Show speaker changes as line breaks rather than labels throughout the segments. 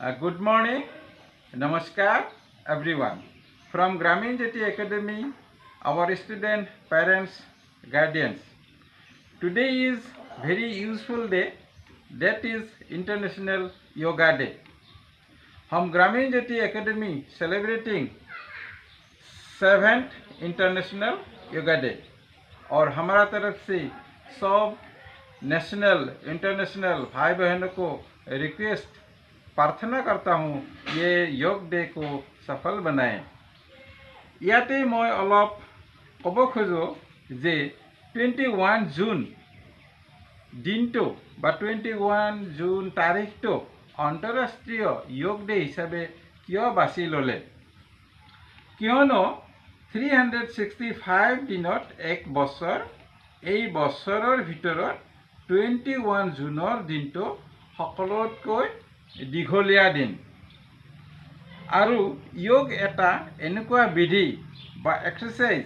Good morning, Namaskar everyone. From Gramin Jyoti Academy, our student, parents, guardians. Today is very useful day, that is International Yoga Day. हम Gramin Jyoti academy celebrating 7th international yoga day और हमारा तरफ से सब national international भाई बहनों को request प्रार्थना करता हूँ ये योग डे को सफल बनाएं। ইয়াতে মই অলপ ক'ব খোজো যে 21 জুন দিনটো বা 21 জুন তাৰিখটো আন্তঃৰাষ্ট্ৰীয় য়োগ ডে হিচাপে কিয় বাছি ল'লে কিয়নো 365 দিনত এক বছৰ এই বছৰৰ ভিতৰত 21 জুনৰ দিনটো সকলোতকৈ দীঘলীয়া দিন আৰু য়োগ এটা এনেকুৱা বিধি বা এক্সাৰসাইজ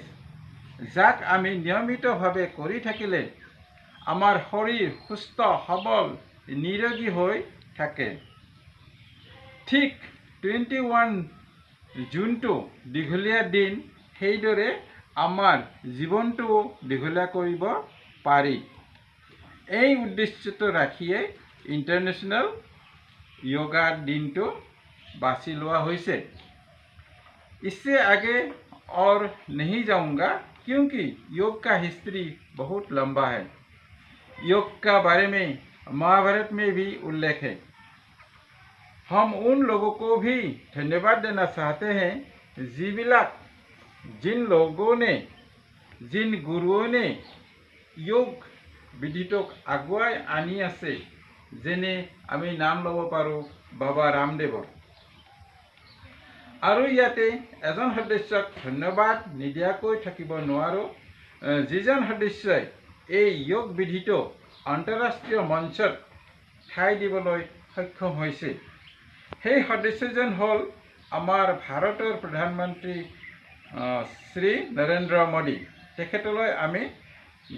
যাক আমি নিয়মিতভাৱে কৰি থাকিলে আমাৰ শৰীৰ সুস্থ সবল নিৰোগী হৈ থাকে ঠিক 21 জুনটো দীঘলীয়া দিন সেইদৰে আমাৰ জীৱনটো দীঘলীয়া কৰিব পাৰি এই উদ্দেশ্যটো ৰাখিয়ে ইণ্টাৰনেশ্যনেল योगा दिन तो बासी लोआ हुई से। इससे आगे और नहीं जाऊंगा क्योंकि योग का हिस्ट्री बहुत लंबा है। योग का बारे में महाभारत में भी उल्लेख है। हम उन लोगों को भी धन्यवाद देना चाहते हैं जिन लोगों ने जिन गुरुओं ने योग विधिटक आगुवाई आनी आसे जेने आमी नाम लব पारो बाबा रामदेवर और ইয়াতে এজন সদস্যক ধন্যবাদ নিদিয়াকৈ থাকিব নোৱাৰো যিজন সদস্যই এই যোগ বিধিটো আন্তঃৰাষ্ট্ৰীয় মঞ্চত ঠাই দিবলৈ সক্ষম হৈছে সেই সদস্যজন হ'ল আমাৰ ভাৰতৰ প্ৰধানমন্ত্ৰী শ্ৰী নৰেন্দ্ৰ মোদী তেখেতলৈ আমি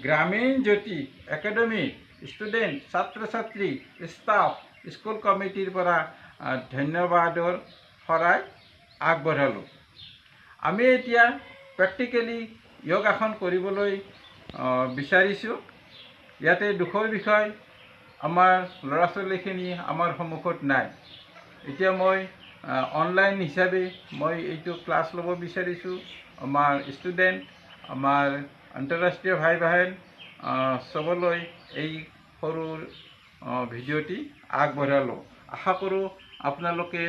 গ্ৰামীণ জ্যোতি একাডেমি स्टूडेंट छात्र छात्री स्टाफ स्कूल कमिटीर पर धन्यवादर शराय आगबढ़ालो आमी एतिया प्रैक्टिकली योगासन करिबोलै बिचारिছো याते दुखर विषय आमार लरा छलिखिनि आमार सम्मुखत नाय एतिया मैं ऑनलाइन हिसाबे मैं एइटो क्लास लब बिचारिছো आमार स्टूडेंट आमार अंतरराष्ट्रीय भाई बहन सबলৈ এই সৰুৰ ভিডিঅ'টি আগবঢ়ালো আশা কৰোঁ আপোনালোকে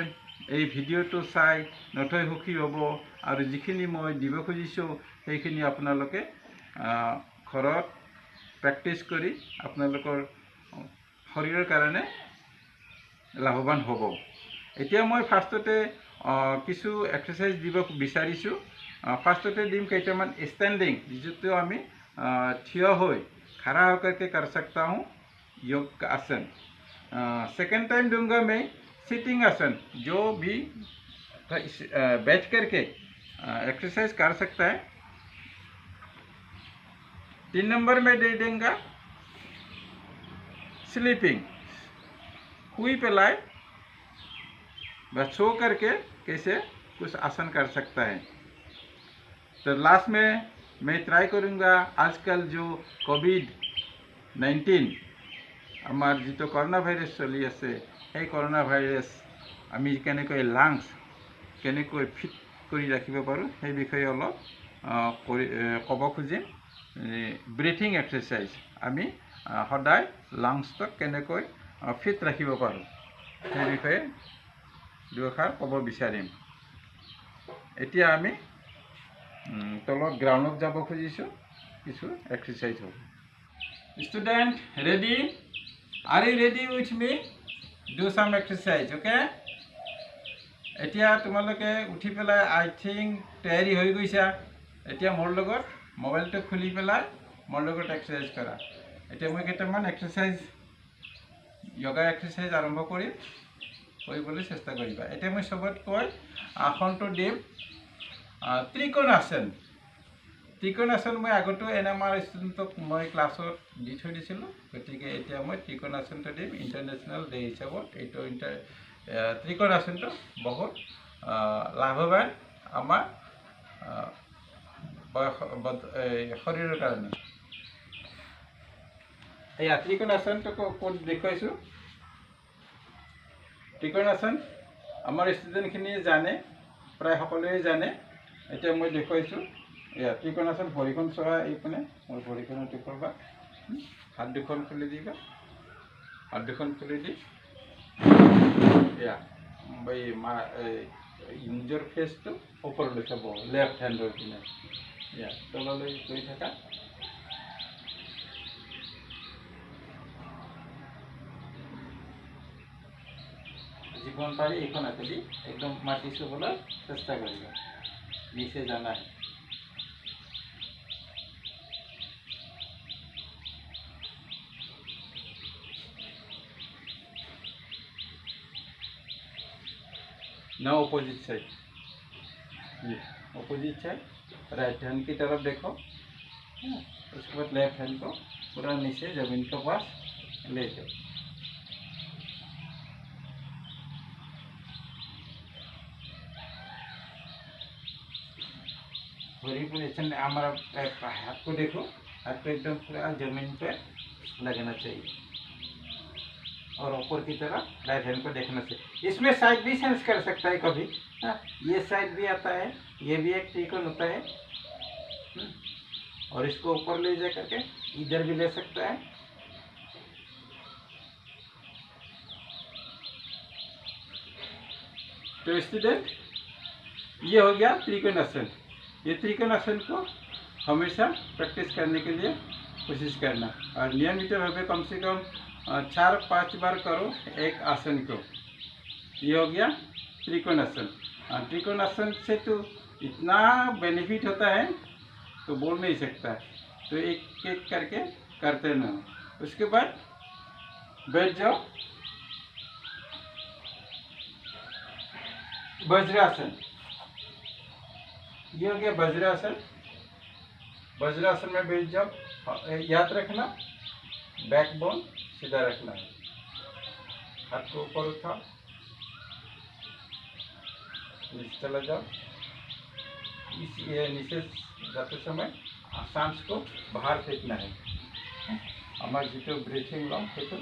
এই ভিডিঅ'টো চাই নথৈ সুখী হ'ব আৰু যিখিনি মই দিব খুজিছোঁ সেইখিনি আপোনালোকে ঘৰত প্ৰেক্টিছ কৰি আপোনালোকৰ শৰীৰৰ কাৰণে লাভৱান হ'ব এতিয়া মই ফাৰ্ষ্টতে কিছু এক্সাৰসাইজ দিব বিচাৰিছোঁ ফাৰ্ষ্টতে দিম কেইটামান ষ্টেণ্ডিং যিটো আমি থিয় হৈ खड़ा होकर के कर सकता हूँ योग का आसन सेकेंड टाइम दूंगा मैं सिटिंग आसन जो भी बैठ करके एक्सरसाइज कर सकता है 3 नंबर में दे देंगे स्लीपिंग हुई पेलाए बस सो करके कैसे कुछ आसन कर सकता है तो लास्ट में मैं ट्राई करूँगा आजकल जो कोविड-19 आमार जो कोरोना भाइरस चलि आछे সেই कोरोना भाइरस आमी केनेকৈ लांग्स केनेকৈ फिट करि राखिब पारो সেই বিষয়ে অলপ ক'ব খুজিম ব্রিথিং एक्सारसाइज आमी सदाय लांग्सक केनेকৈ फिट राखिब पारो সেই বিষয়ে দুআষাৰ ক'ব বিচাৰিম এতিয়া আমি तलत ग्राउंड যাব খুজিছো কিছু एक्सारसाइज हो student ready are you ready with me do some exercise okay एतिया तुमालोके उठी पेलाय आई थिंक तैयारी हो गईसा एतिया मोर लगत मोबाइलটো खुली पेलाय मोर लगत एक्सारसाइज करा एतिया মই কেইটামান एक्सारसाइज योगा एक्सारसाइज आरम्भ কৰিম কৰিবলৈ চেষ্টা কৰিবা এতিয়া মই সবতকৈ আসনটো দিম त्रिकोणासन त्रिकोणासन मैं आगतो एनएमआर स्टूडेंटक मैं क्लासत दी थई दिसिलो गतिके एतिया मैं त्रिकोणासन तो दिम इंटरनेशनल डे हिसाबत एतो ত্ৰিকোণাসনটো বহুত লাভৱান আমাৰ শৰীৰৰ কাৰণে। এই ত্ৰিকোণাসনটো ক'ত দেখুৱাইছোঁ। ত্ৰিকোণাসন আমাৰ ষ্টুডেণ্টখিনিয়ে জানে, প্ৰায় সকলোৱে জানে। এতিয়া মই দেখুৱাইছোঁ এয়া ত্ৰিকোণাসন। ভৰিখন চোৱা এইপিনে, মই ভৰিখনত দেখুৱাবা। হাত দুখন খুলি দিবা, হাত দুখন খুলি দি এয়া নিজৰ ফেচটো ওপৰলৈ চাব, লেফ্ট হেণ্ডৰ পিনে এয়া তললৈ গৈ থকা। যিখন পাৰি এইখন হাতেদি একদম মাটি চুবলৈ চেষ্টা কৰিবা, নিচে জানা है। ना opposite side, opposite side right hand की तरफ देखो। उसके बाद लेफ्ट हैंड को पूरा नीचे जमीन के पास ले जाओ। भरी पोजीशन हमारा हाथ को देखो, हाथ को एकदम पूरा जमीन पे लगना चाहिए और ऊपर की तरफ राइट हैंड को देखना चाहिए। इसमें साइड भी सेंस कर सकता है कभी। ये साइड भी आता है, ये भी एक त्रिकोण होता है और इसको ऊपर ले जा करके इधर भी ले सकता है। तो स्टूडेंट, ये हो गया त्रिकोणासन। ये त्रिकोणासन को हमेशा प्रैक्टिस करने के लिए कोशिश करना और नियमित भाव कम से कम 4-5 बार करो एक आसन को। ये हो गया त्रिकोणासन। त्रिकोणासन से तो इतना बेनिफिट होता है तो बोल नहीं सकता, तो एक एक करके करते ना। उसके बाद बैठ जाओ। वज्रासन, ये हो गया वज्रासन। वज्रासन में बैठ जाओ। याद रखना बैकबोन सीधा रखना है, हाथ को ऊपर उठाओ, नीचे चला जाओ। नीचे जाते समय सांस को बाहर फेंकना है। हमारे जो ब्रीथिंग लॉन्ग फेंको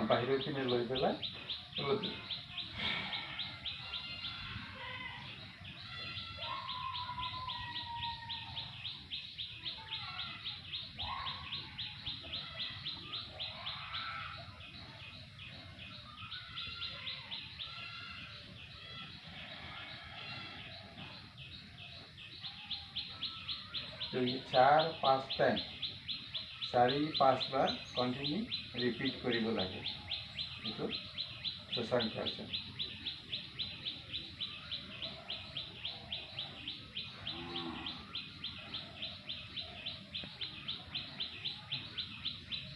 बाहर की लई पेला। तो ये 4-5 टाइम 4-5 बार कंटिन्यू रिपीट करिब लागे। तो शशांक आसन।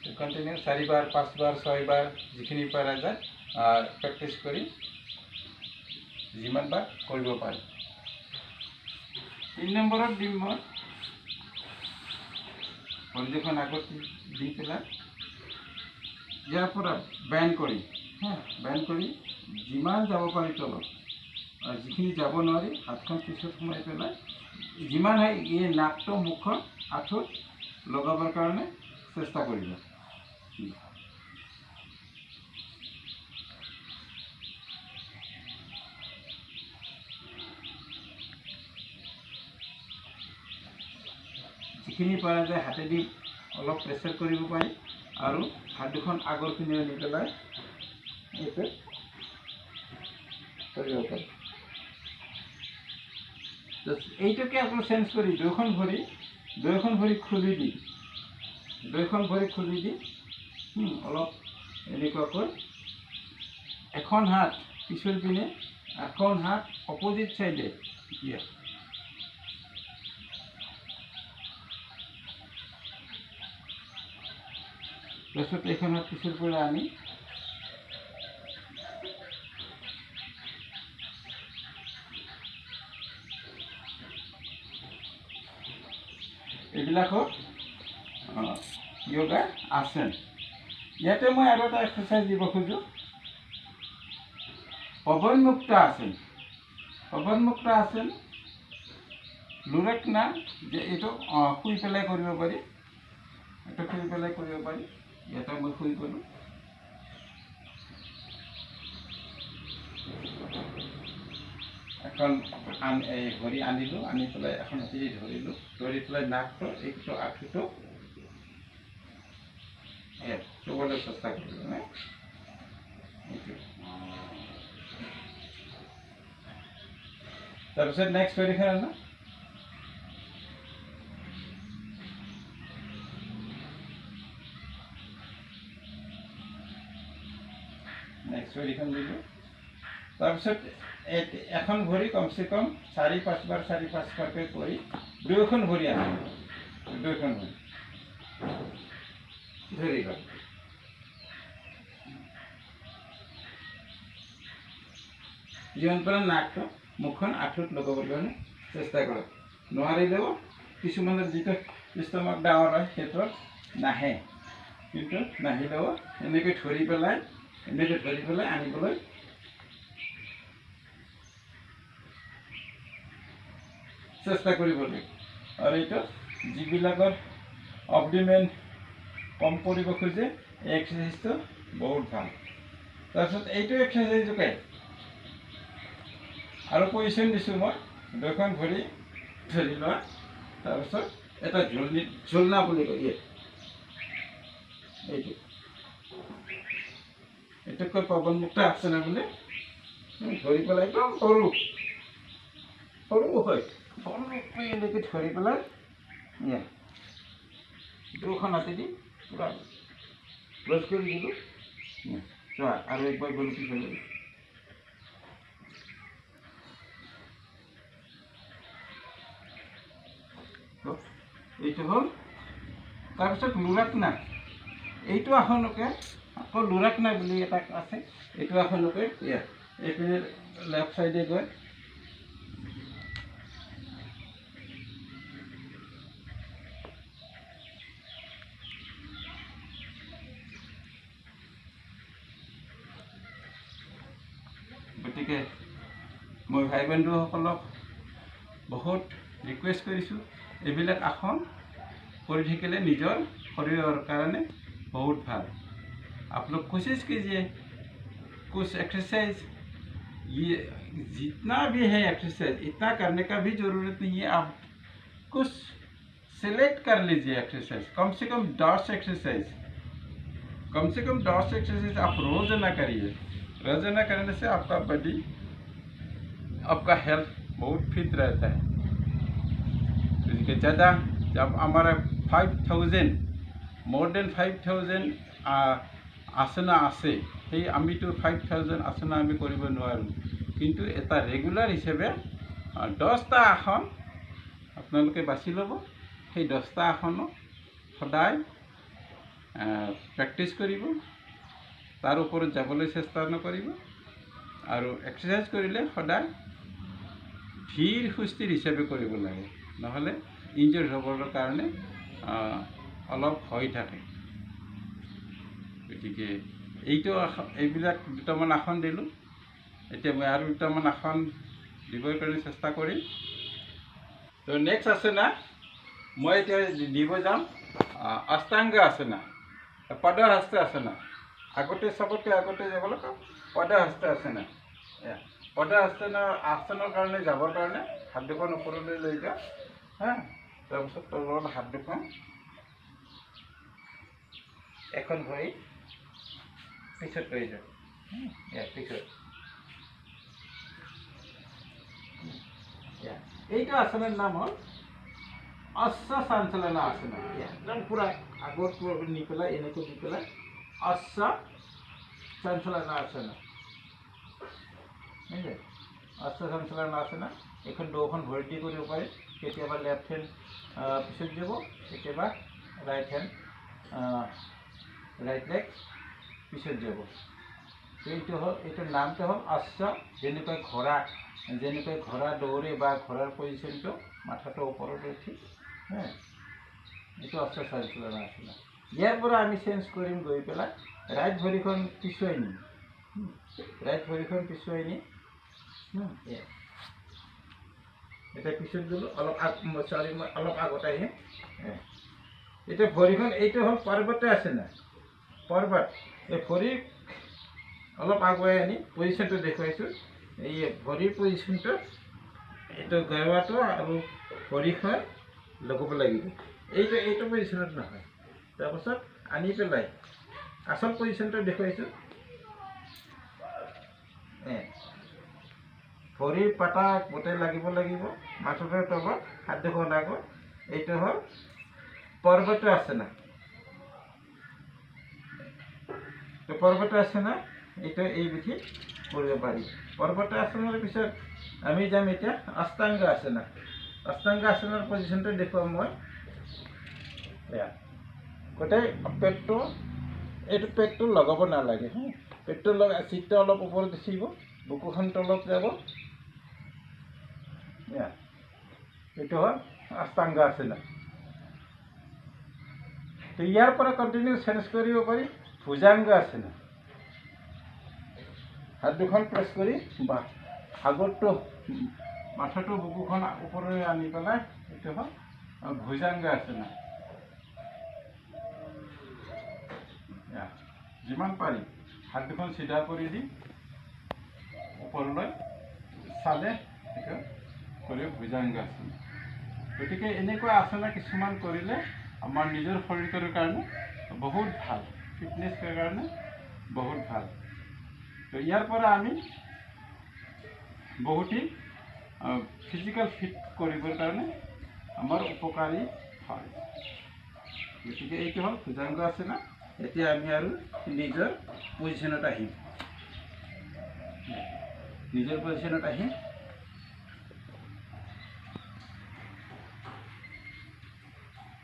तो कंटिन्यू 4 बार 5 बार 6 बार जिखिनि पारा जाय और प्रैक्टिस करी जिमान बार करिब पारे। 3 नम्बरत दिम मैं भरिखन आगत दी पेला यार पूरा बैंड करी। बैंड करी जिमान যাব পাৰি তলত और जिखिनि যাব নোৱাৰি हाथखन पिছত सोमाई पेला जिमान है ये नाकटो मुखन आठुत लगाबार कारणे चेष्टा करिबा। जिखिनि पारा जाय हातेदी अलप प्रेसार करिब पारि और हाथ दुखन आगर पिने नी पेलाय एते करिब पारि। तो এইটাকে आपण सेंस करी दुखन भरि खुली दी अलप এনেকুৱাকৈ এখন হাত পিছৰ পিনে এখন হাত অপোজিট সাইডে দিয়া। তাৰপিছত এখন হাত পিছৰ পৰা আনি এইবিলাকক योगा आसन। इते मैं और एक्सरसाइज दी खोजो। পৱনমুক্ত আসন। পৱনমুক্ত আসন লুৰেকনা যে এইটো শুই পেলাই কৰিব পাৰি, এইটো শুই পেলাই কৰিব পাৰি। ইয়াতে মই শুই গ'লোঁ। এখন এই ভৰি আনিলোঁ, আনি পেলাই এখন হাতেদি ধৰিলোঁ, ধৰি পেলাই নাকটো এইটো আঁঠুটো চুবলৈ চেষ্টা কৰিলোঁ নে এইটো। তাৰপিছত নেক্সট ভৰিখন আনো, নেক্সট ভৰিখন দিলোঁ। তাৰপিছত এখন ভৰি কমচে কম 4-5বাৰকৈ কৰি দুয়োখন ভৰি আনিলোঁ, দুয়োখন ভৰি ধৰি গ'ল। যিমান পাৰে নাকটো মুখখন আঁঠুত লগাবৰ কাৰণে চেষ্টা কৰক। নোৱাৰিলেও কিছুমানৰ যিটো ষ্টমাক ডাঙৰ হয় সেইটো নাহে, কিন্তু নাহিলেও এনেকৈ ধৰি পেলাই আনিবলৈ চেষ্টা কৰিব লাগিব। আৰু এইটো যিবিলাকৰ অবডিমেন কম কৰিব খোজে এই এক্সাৰচাইজটো বহুত ভাল। তাৰপিছত এইটো এক্সাৰচাইজকে আৰু পজিশ্যন দিছোঁ মই, দুখন ভৰি ধৰি লোৱা। তাৰপিছত এটা ঝুলনা বুলি কয়, এইটোকৈ পৱনমুক্ত আসন বুলি ধৰি পেলাই একদম সৰু হয়, এনেকৈ ধৰি পেলাই দুখন হাতেদি পুৰা ক্লজ কৰি দিলোঁ। চোৱা আৰু একবাৰ গ'লোঁ পিছলৈ। এইটো হ'ল। তাৰপিছত লুৰাকনা, এইটো আসনকে আকৌ লুৰাকনা বুলি এটা আছে, এইটো আসনকে এইপিনে লেফ্ট চাইডে গৈ গতিকে মই ভাই বন্ধুসকলক বহুত ৰিকুৱেষ্ট কৰিছোঁ, এইবিলাক আসন কৰি থাকিলে নিজৰ শৰীৰৰ কাৰণে बहुत ভাল। आप लोग कोशिश कीजिए कुछ एक्सरसाइज, ये जितना भी है एक्सरसाइज इतना करने का भी ज़रूरत नहीं है। आप कुछ सेलेक्ट कर लीजिए एक्सरसाइज, कम से कम 10 एक्सरसाइज, आप रोज़ाना करिए। रोज़ाना करने से आपका बॉडी, आपका हेल्थ बहुत फिट रहता है। इसके ज़्यादा जब हमारा 5000 मोर देन 5000 आसना আছে, সেই আমিতো 5000 আসনা আমি কৰিব নোৱাৰোঁ, কিন্তু এটা ৰেগুলাৰ হিচাপে 10টা আসন আপোনালোকে বাছি ল'ব। সেই 10টা আসন সদায় প্ৰেক্টিছ কৰিব, তাৰ ওপৰত যাবলৈ চেষ্টা নকৰিব। আৰু এক্সাৰচাইজ কৰিলে সদায় ধীৰ সুস্থিৰ হিচাপে কৰিব লাগে, নহ'লে ইনজুৰ হ'বৰ কাৰণে অলপ ভয় থাকে। গতিকে এইবিলাক দুটামান আসন দিলোঁ, এতিয়া মই আৰু দুটামান আসন দিবৰ কাৰণে চেষ্টা কৰিম। তো নেক্সট আছনা মই এতিয়া দিব যাম অষ্টাংগ আছনা, পদহস্ত আছনা। চবতকৈ আগতে যাব লাগে পদহস্ত আছনা। আসনৰ কাৰণে যাবৰ কাৰণে হাত দুখন ওপৰলৈ লৈ যাওঁ, তাৰপিছত তলৰ হাত দুখন এখন ভৰি পিছত লৈ যাওঁ, পিছত। এইটো আসনৰ নাম হ'ল অশ্ব সঞ্চালনা আসনা। একদম পুৰা আগত নি পেলাই এনেকৈ দি পেলাই অশ্ব সঞ্চালনা আসনা, অশ্ব সঞ্চালনা আসনা। এখন দুখন ভৰি দি কৰিব পাৰি, কেতিয়াবা লেফ্ট হেণ্ড পিছত যাব, কেতিয়াবা ৰাইট হেণ্ড ৰাইট লেগ পিছত যাব। এইটোৰ নামটো হ'ল অশ্ব। যেনেকৈ ঘোঁৰা দৌৰে বা ঘোঁৰাৰ পজিশ্যনটো মাথাটো ওপৰত উঠি, এইটো অশ্ব সঞ্চালনা আসনা। ইয়াৰ পৰা আমি চেঞ্জ কৰিম, গৈ পেলাই ৰাইট ভৰিখন পিছুৱাই নিম, ৰাইট ভৰিখন পিছুৱাই নি এতিয়া পিছত গ'লোঁ অলপ ছোৱালী মই অলপ আগত আহিম এতিয়া ভৰিখন এইটো হ'ল পৰ্বতে আছে না পৰ্বত এই ভৰি অলপ আগুৱাই আনি পজিশ্যনটো দেখুৱাইছোঁ এই ভৰিৰ পজিশ্যনটো এইটো গেৰুৱাটো আৰু ভৰিখন লগাব লাগিব এইটো পজিশ্যনত নহয় তাৰপাছত আনি পেলাই আচল পজিশ্যনটো দেখুৱাইছোঁ ভৰিৰ পাতা গোটেই লাগিব মাথোৰ তলত হাত দুখন আগত এইটো হ'ল পৰ্বত আছে না পৰ্বত আছে না এইটো এই বিধি কৰিব পাৰি পৰ্বত আসনৰ পিছত আমি যাম এতিয়া অষ্টাংগ আসন অষ্টাংগ আসনৰ পজিশ্যনটো দেখুৱাম মই গোটেই পেটটো এইটো পেটটো লগাব নালাগে পেটটো চিটটো অলপ ওপৰত উঠিব বুকুখন তলত যাব এইটো হ'ল অষ্টাংগ আসন তো ইয়াৰ পৰা কণ্টিনিউ চেঞ্জ কৰিব পাৰি ভুজাংগ আসন হাত দুখন প্ৰেছ কৰি বা আগৰটো মাথাটো বুকুখন ওপৰলৈ আনি পেলাই এইটো হ'ল ভুজাংগ আসন যিমান পাৰি হাত দুখন চিধা কৰি দি ওপৰলৈ চালে এইটো কৰি ভুজাংগ আসন গতিকে এনেকুৱা আসনা কিছুমান কৰিলে আমাৰ নিজৰ শৰীৰৰ কাৰণে বহুত ভাল ফিটনেছৰ কাৰণে বহুত ভাল তো ইয়াৰ পৰা আমি বহুতেই ফিজিকেল ফিট কৰিবৰ কাৰণে আমাৰ উপকাৰী হয় গতিকে এইটো হ'ল ভুজাংগ আসন এতিয়া আমি আৰু নিজৰ পজিশ্যনত আহিম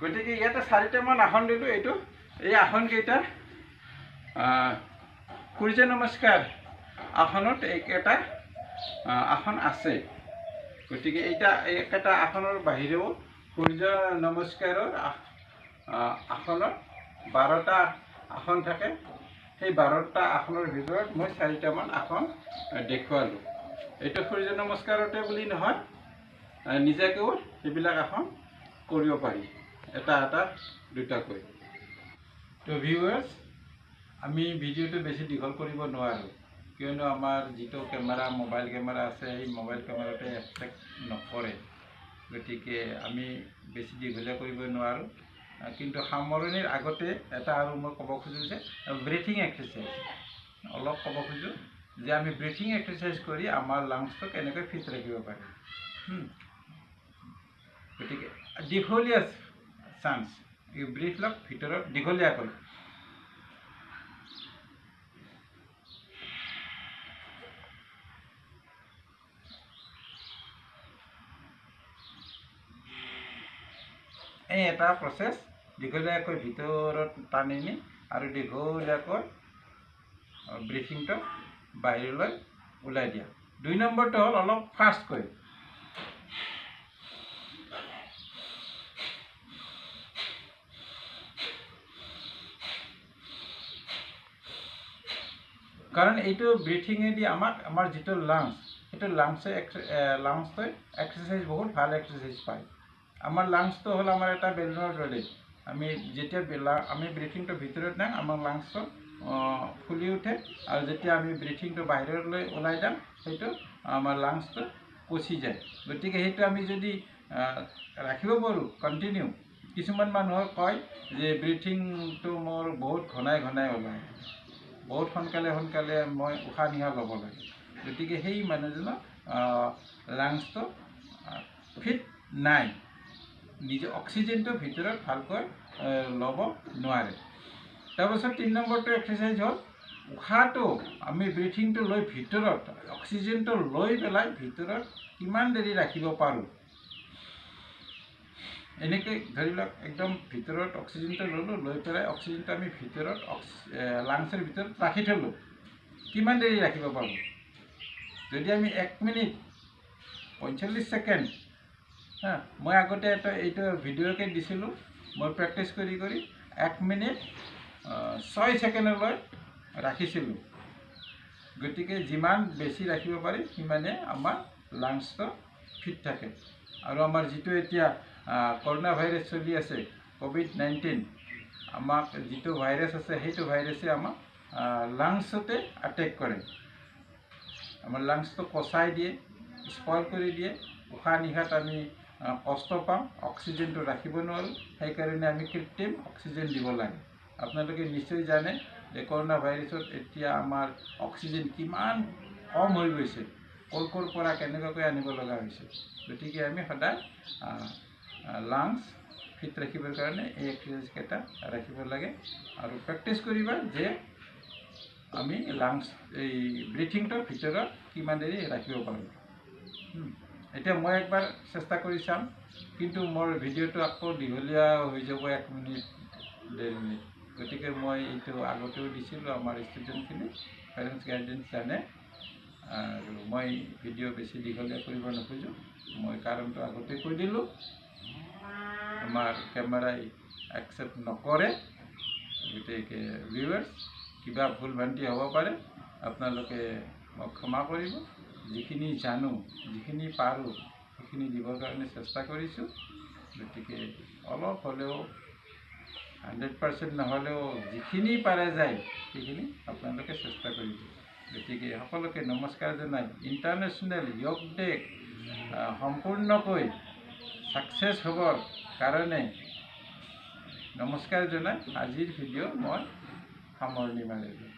গতিকে ইয়াতে 4টামান আসন দিলোঁ এইটো এই আসনকেইটা সূৰ্য নমস্কাৰ আসনত এইকেইটা আসন আছে গতিকে এইটা এইকেইটা আসনৰ বাহিৰেও সূৰ্য নমস্কাৰৰ আসনত 12টা আসন থাকে সেই 12টা আসনৰ ভিতৰত মই 4টামান আসন দেখুৱালোঁ এইটো সূৰ্য নমস্কাৰতে বুলি নহয় নিজাকেও সেইবিলাক আসন কৰিব পাৰি এটা দুটাকৈ তো ভিউৱাৰ্ছ আমি ভিডিঅ'টো বেছি দীঘল কৰিব নোৱাৰোঁ কিয়নো আমাৰ যিটো কেমেৰা মোবাইল কেমেৰা আছে এই মোবাইল কেমেৰাতে এফেক্ট নকৰে গতিকে আমি বেছি দীঘলীয়া কৰিব নোৱাৰোঁ কিন্তু সামৰণিৰ আগতে এটা আৰু মই ক'ব খোজোঁ যে ব্ৰিথিং এক্সাৰচাইজ অলপ ক'ব খোজোঁ যে আমি ব্ৰিথিং এক্সাৰচাইজ কৰি আমাৰ লাংছটো কেনেকৈ ফিট ৰাখিব পাৰিম গতিকে দীঘলীয়া চান্স এই ব্ৰিথ লওক ভিতৰত দীঘলীয়া কৰি এই এটা প্ৰচেছ দীঘলীয়াকৈ ভিতৰত টানি নি আৰু দীঘলীয়াকৈ ব্ৰিথিংটো বাহিৰলৈ ওলাই দিয়া 2 নম্বৰটো হ'ল অলপ ফাষ্টকৈ কাৰণ এইটো ব্ৰিথিঙেদি আমাৰ যিটো লাংছ সেইটো লাংছে এক্সাৰচাইজ বহুত ভাল এক্সাৰচাইজ পায় আমাৰ লাংছটো হ'ল আমাৰ এটা বেলুনৰ দৰে আমি যেতিয়া আমি ব্ৰিথিংটো ভিতৰত নাম আমাৰ লাংছটো ফুলি উঠে আৰু যেতিয়া আমি ব্ৰিথিংটো বাহিৰলৈ ওলাই যাম সেইটো আমাৰ লাংছটো পচি যায় গতিকে সেইটো আমি যদি ৰাখিব পাৰোঁ কণ্টিনিউ কিছুমান মানুহৰ কয় যে ব্ৰিথিংটো মোৰ বহুত ঘনাই ওলায় বহুত সোনকালে মই উশাহ নিশাহ ল'ব লাগে গতিকে সেই মানুহজনৰ লাংছটো ফিট নাই নিজে অক্সিজেনটো ভিতৰত ভালকৈ ল'ব নোৱাৰে তাৰপিছত 3 নম্বৰটো এক্সাৰচাইজ হ'ল উশাহটো আমি ব্ৰিথিংটো লৈ ভিতৰত অক্সিজেনটো লৈ পেলাই ভিতৰত কিমান দেৰি ৰাখিব পাৰোঁ এনেকৈ ধৰি লওক একদম ভিতৰত অক্সিজেনটো ল'লোঁ লৈ পেলাই অক্সিজেনটো আমি ভিতৰত লাংছৰ ভিতৰত ৰাখি থ'লোঁ কিমান দেৰি ৰাখিব পাৰোঁ যদি আমি 1 মিনিট 45 ছেকেণ্ড মই আগতে এইটো ভিডিঅ'কে দিছিলোঁ মই প্ৰেক্টিছ কৰি 1 মিনিট 6 ছেকেণ্ডলৈ ৰাখিছিলোঁ গতিকে যিমান বেছি ৰাখিব পাৰি সিমানে আমাৰ লাংছটো ফিট থাকে। আৰু আমাৰ যিটো এতিয়া কৰোণা ভাইৰাছ চলি আছে COVID-19, আমাক যিটো ভাইৰাছ আছে সেইটো ভাইৰাছে আমাক লাংছতে আটেক কৰে। আমাৰ লাংছটো কচাই দিয়ে, স্পইল কৰি দিয়ে। উশাহ নিশাত আমি কষ্ট পাওঁ, অক্সিজেনটো ৰাখিব নোৱাৰোঁ। সেইকাৰণে আমি কৃত্ৰিম অক্সিজেন দিব লাগে। আপোনালোকে নিশ্চয় জানে যে কৰোণা ভাইৰাছত এতিয়া আমাৰ অক্সিজেন কিমান কম হৈ গৈছে, ক'ৰ পৰা কেনেকুৱাকৈ আনিব লগা হৈছে। গতিকে আমি সদায় লাংছ ফিট ৰাখিবৰ কাৰণে এই এক্সাৰচাইজকেইটা ৰাখিব লাগে। আৰু প্ৰেক্টিছ কৰিবা যে আমি লাংছ এই ব্ৰিথিংটোৰ ভিতৰত কিমান দেৰি ৰাখিব পাৰোঁ। এতিয়া মই একবাৰ চেষ্টা কৰি চাম, কিন্তু মোৰ ভিডিঅ'টো আকৌ দীঘলীয়া হৈ যাব 1 মিনিট 1.5 মিনিট। গতিকে মই এইটো আগতেও দিছিলোঁ, আমাৰ ষ্টুডেণ্টখিনি পেৰেণ্টছ গাৰ্জেন্স জানে। আৰু মই ভিডিঅ' বেছি দীঘলীয়া কৰিব নোখোজোঁ, মই কাৰণটো আগতে কৈ দিলোঁ। আমাৰ কেমেৰাই একচেপ্ট নকৰে। গতিকে ভিউৱাৰ্ছ, কিবা ভুল ভ্ৰান্তি হ'ব পাৰে, আপোনালোকে মোক ক্ষমা কৰিব। যিখিনি জানো, যিখিনি পাৰোঁ সেইখিনি দিবৰ কাৰণে চেষ্টা কৰিছোঁ। গতিকে অলপ হ'লেও 100% নহ'লেও যিখিনি পাৰে যায় সেইখিনি আপোনালোকে চেষ্টা কৰিব। গতিকে সকলোকে নমস্কাৰ জনাই ইণ্টাৰনেশ্যনেল য়োগ ডে সম্পূৰ্ণকৈ ছাকচেছ হ'বৰ কাৰণে নমস্কাৰ জনাই আজিৰ ভিডিঅ' মই সামৰণি মাৰিলোঁ।